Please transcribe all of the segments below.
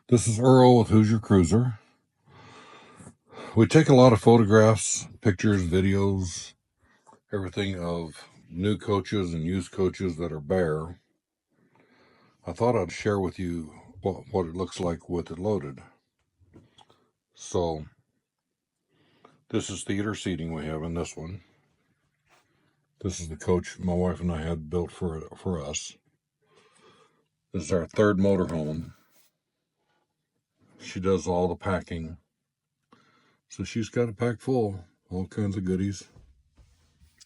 This is Earl with Who's Your Cruiser. We take a lot of photographs, pictures, videos, everything of new coaches and used coaches that are bare. I thought I'd share with you what it looks like with it loaded. So this is theater seating we have in this one. This is the coach my wife and I had built for us. This is our third motorhome. She does all the packing. So she's got it packed full, all kinds of goodies,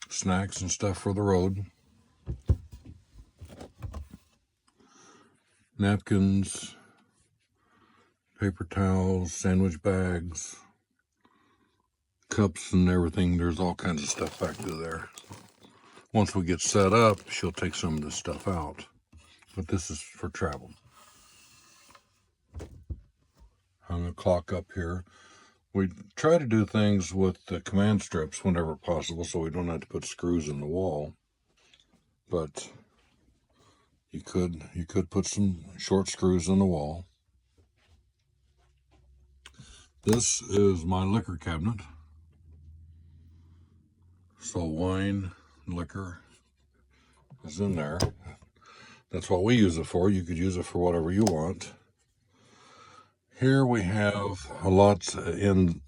snacks and stuff for the road. Napkins, paper towels, sandwich bags, cups and everything. There's all kinds of stuff back through there. Once we get set up, she'll take some of this stuff out. But this is for travel. Hung a clock up here. We try to do things with the command strips whenever possible so we don't have to put screws in the wall. But you could put some short screws in the wall. This is my liquor cabinet. So wine, liquor is in there. That's what we use it for. You could use it for whatever you want. Here we have a lot in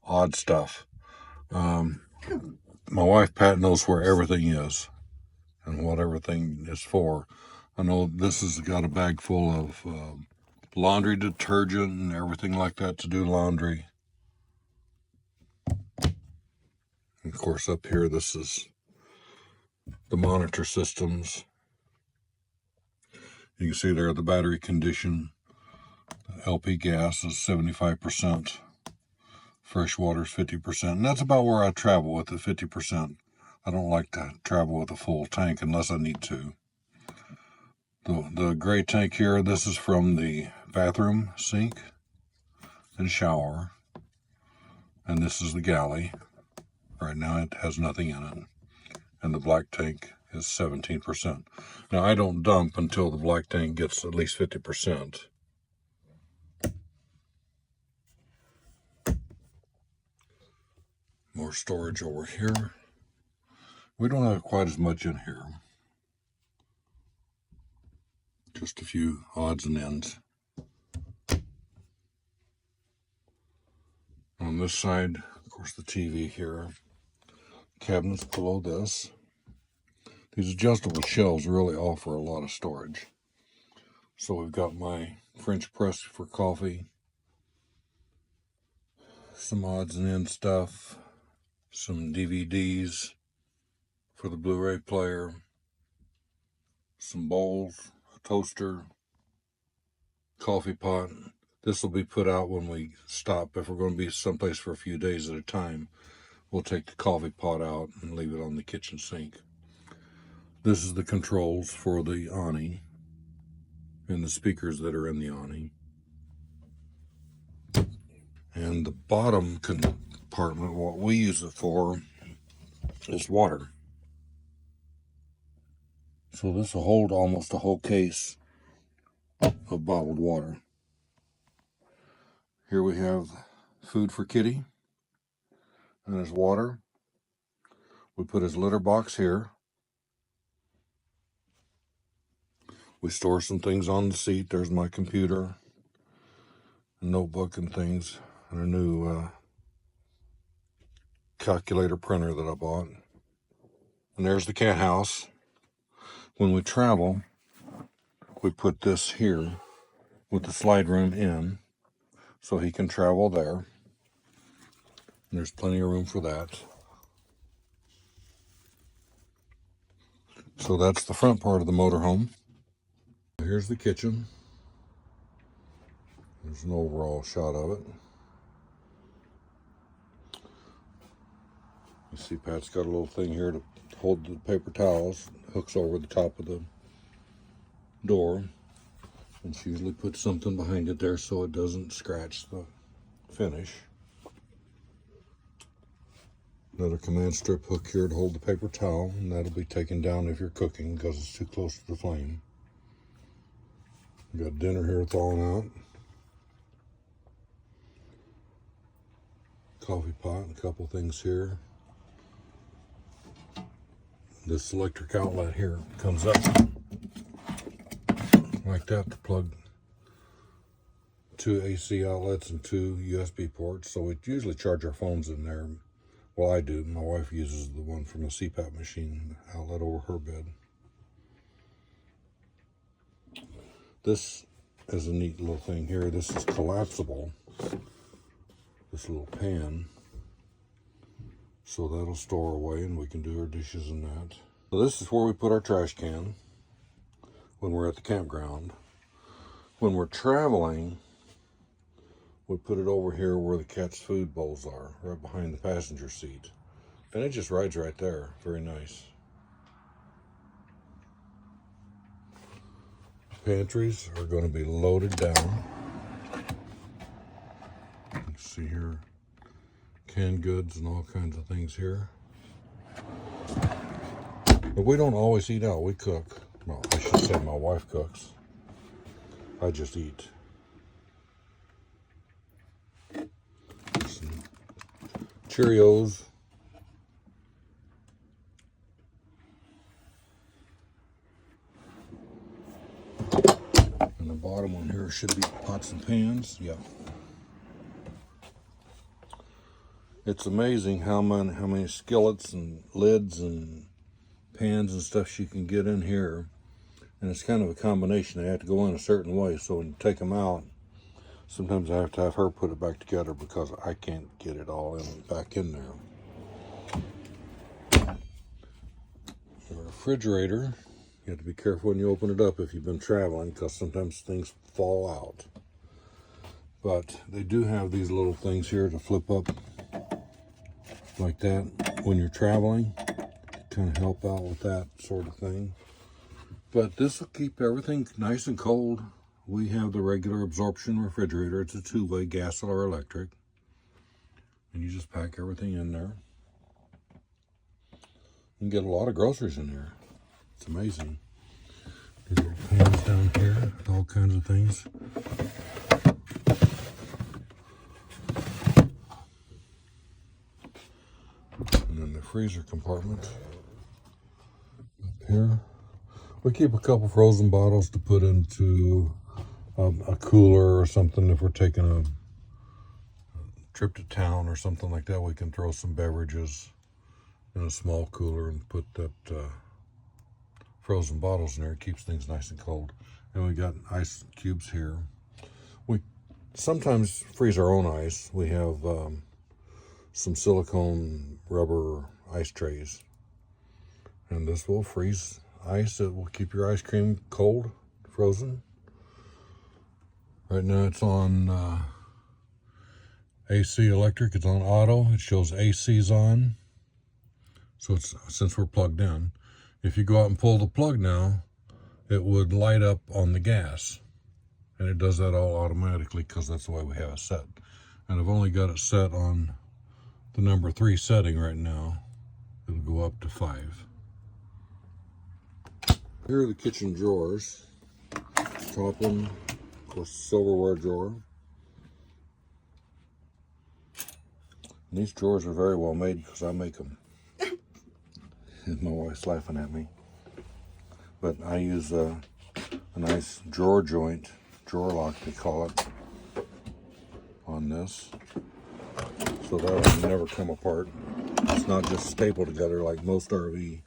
odd stuff. My wife Pat knows where everything is and what everything is for. I know this has got a bag full of laundry detergent and everything like that to do laundry. And of course, up here, this is the monitor systems. You can see there the battery condition. LP gas is 75%. Fresh water is 50%. And that's about where I travel with the 50%. I don't like to travel with a full tank unless I need to. The gray tank here, this is from the bathroom sink and shower. And this is the galley. Right now it has nothing in it. And the black tank is 17%. Now I don't dump until the black tank gets at least 50%. More storage over here. We don't have quite as much in here. Just a few odds and ends. On this side, of course, the TV here. Cabinets below this. These adjustable shelves really offer a lot of storage. So we've got my French press for coffee, some odds and ends stuff, some DVDs for the Blu-ray player, some bowls, a toaster, coffee pot. This will be put out when we stop. If we're going to be someplace for a few days at a time, we'll take the coffee pot out and leave it on the kitchen sink. This is the controls for the awning and the speakers that are in the awning. And the bottom compartment, what we use it for, is water. So this will hold almost a whole case of bottled water. Here we have food for Kitty and his water. We put his litter box here. We store some things on the seat. There's my computer, a notebook and things, and a new calculator printer that I bought. And there's the cat house. When we travel, we put this here with the slide room in so he can travel there. And there's plenty of room for that. So that's the front part of the motorhome. Here's the kitchen. There's an overall shot of it. You see Pat's got a little thing here to hold the paper towels. Hooks over the top of the door. And she usually puts something behind it there so it doesn't scratch the finish. Another command strip hook here to hold the paper towel, and that'll be taken down if you're cooking because it's too close to the flame. We got dinner here thawing out. Coffee pot, a couple things here. This electric outlet here comes up like that to plug 2 AC outlets and 2 USB ports. So we usually charge our phones in there. Well, I do. My wife uses the one from the CPAP machine outlet over her bed. This is a neat little thing here. This is collapsible. This little pan. So that'll store away and we can do our dishes in that. So this is where we put our trash can when we're at the campground. When we're traveling, we put it over here where the cat's food bowls are, right behind the passenger seat. And it just rides right there. Very nice. Pantries are going to be loaded down. You can see here canned goods and all kinds of things here. But we don't always eat out. We cook. Well, I should say my wife cooks. I just eat. Some Cheerios. And the bottom one here should be pots and pans. Yeah. It's amazing how many skillets and lids and pans and stuff you can get in here. And it's kind of a combination. They have to go in a certain way. So when you take them out, sometimes I have to have her put it back together because I can't get it all back in there. The refrigerator, you have to be careful when you open it up if you've been traveling because sometimes things fall out. But they do have these little things here to flip up like that when you're traveling. Kind of help out with that sort of thing. But this will keep everything nice and cold. We have the regular absorption refrigerator. It's a two-way, gas or electric. And you just pack everything in there. You can get a lot of groceries in there. It's amazing. These little pans down here, all kinds of things. And then the freezer compartment up here. We keep a couple frozen bottles to put into a cooler or something. If we're taking a trip to town or something like that, we can throw some beverages in a small cooler and put that frozen bottles in there. It keeps things nice and cold. And we got ice cubes here. We sometimes freeze our own ice. We have some silicone rubber ice trays. And this will freeze ice. It will keep your ice cream cold, frozen. Right now it's on AC electric. It's on auto. It shows AC's on. So it's, since we're plugged in, if you go out and pull the plug now, it would light up on the gas. And it does that all automatically because that's the way we have it set. And I've only got it set on the number 3 setting right now. It'll go up to 5. Here are the kitchen drawers. Top one, of course, silverware drawer. And these drawers are very well made because I make them. And my wife's laughing at me. But I use a nice drawer joint, drawer lock they call it, on this. So that'll never come apart. It's not just stapled together like most RV.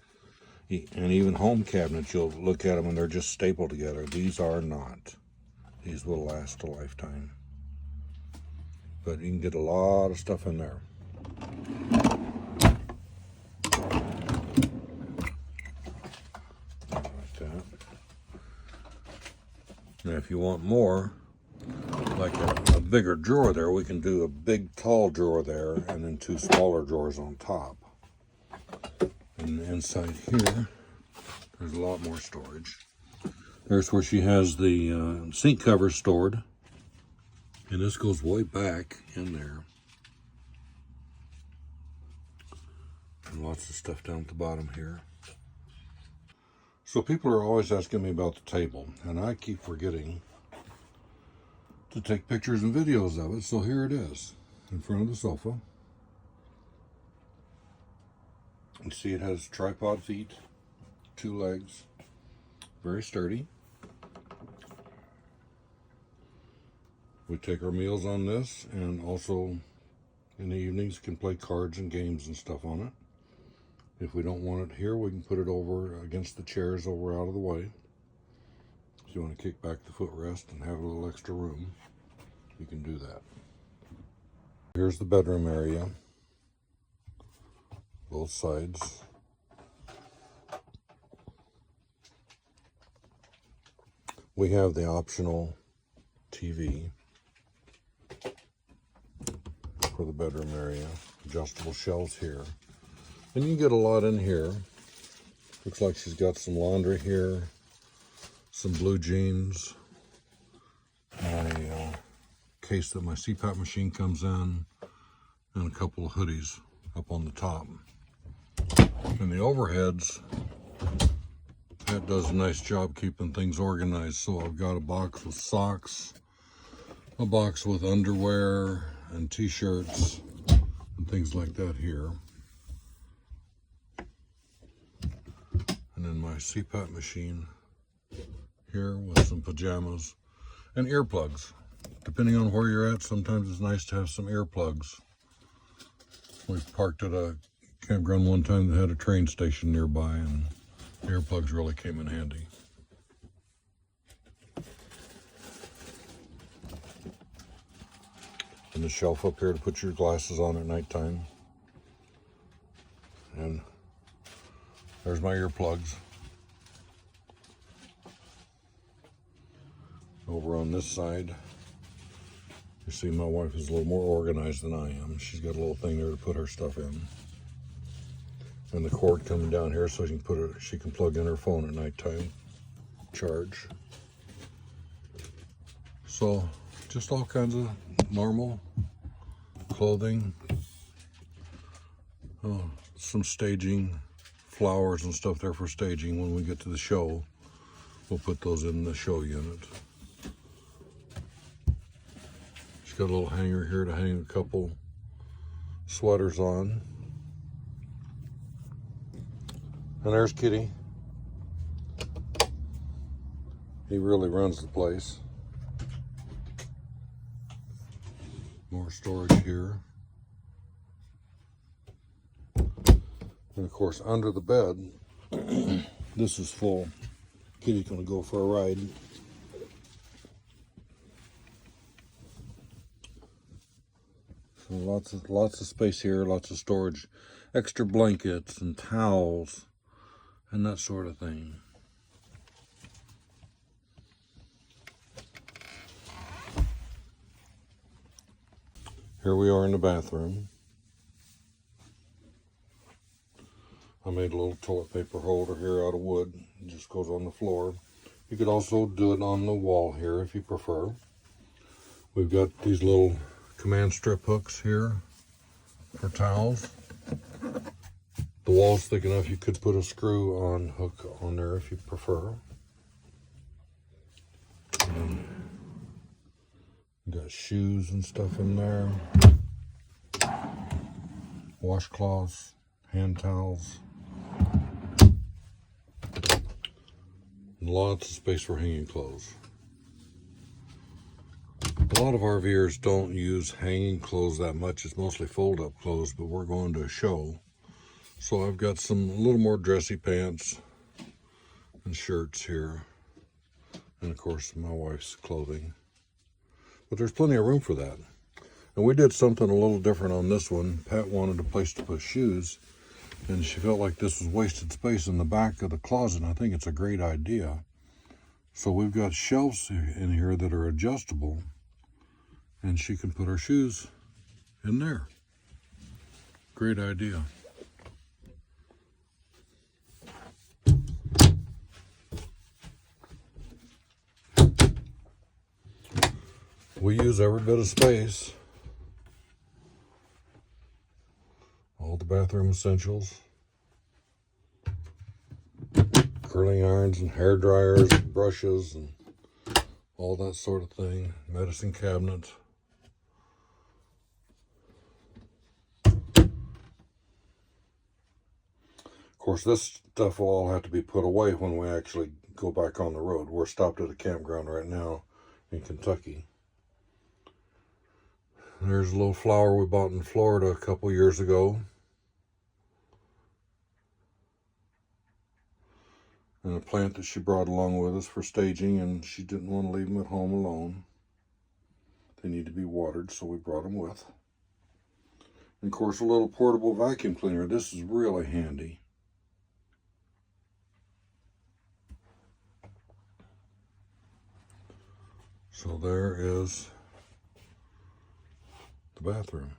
And even home cabinets, you'll look at them and they're just stapled together. These are not. These will last a lifetime. But you can get a lot of stuff in there. Like that. And if you want more, like a bigger drawer there, we can do a big tall drawer there and then 2 smaller drawers on top. And inside here, there's a lot more storage. There's where she has the sink cover stored. And this goes way back in there. And lots of stuff down at the bottom here. So people are always asking me about the table. And I keep forgetting to take pictures and videos of it. So here it is in front of the sofa. You see it has tripod feet, 2 legs, very sturdy. We take our meals on this, and also in the evenings can play cards and games and stuff on it. If we don't want it here, we can put it over against the chairs over out of the way. If you want to kick back the footrest and have a little extra room, you can do that. Here's the bedroom area, both sides. We have the optional TV for the bedroom area, adjustable shelves here. And you can get a lot in here. Looks like she's got some laundry here, some blue jeans, a case that my CPAP machine comes in, and a couple of hoodies up on the top. And the overheads, that does a nice job keeping things organized. So I've got a box with socks, a box with underwear and t-shirts and things like that here. And then my CPAP machine here with some pajamas and earplugs. Depending on where you're at, sometimes it's nice to have some earplugs. We parked at a campground one time that had a train station nearby, and the earplugs really came in handy. And the shelf up here to put your glasses on at nighttime. And there's my earplugs. Over on this side, you see my wife is a little more organized than I am. She's got a little thing there to put her stuff in. And the cord coming down here so she can plug in her phone at nighttime, charge. So just all kinds of normal clothing. Some staging, flowers and stuff there for staging. When we get to the show, we'll put those in the show unit. She's got a little hanger here to hang a couple sweaters on. And there's Kitty. He really runs the place. More storage here. And of course, under the bed, this is full. Kitty's gonna go for a ride. So lots of space here, lots of storage, extra blankets and towels and that sort of thing. Here we are in the bathroom. I made a little toilet paper holder here out of wood. It just goes on the floor. You could also do it on the wall here if you prefer. We've got these little command strip hooks here for towels. The wall's thick enough you could put a screw-on hook on there if you prefer. And got shoes and stuff in there. Washcloths, hand towels. And lots of space for hanging clothes. A lot of RVers don't use hanging clothes that much. It's mostly fold-up clothes, but we're going to a show. So I've got some a little more dressy pants and shirts here. And of course, my wife's clothing. But there's plenty of room for that. And we did something a little different on this one. Pat wanted a place to put shoes, and she felt like this was wasted space in the back of the closet, and I think it's a great idea. So we've got shelves in here that are adjustable, and she can put her shoes in there. Great idea. We use every bit of space. All the bathroom essentials. Curling irons and hair dryers and brushes and all that sort of thing, medicine cabinet. Of course, this stuff will all have to be put away when we actually go back on the road. We're stopped at a campground right now in Kentucky. There's a little flower we bought in Florida a couple years ago. And a plant that she brought along with us for staging, and she didn't want to leave them at home alone. They need to be watered, so we brought them with. And of course, a little portable vacuum cleaner. This is really handy. So there is the bathroom.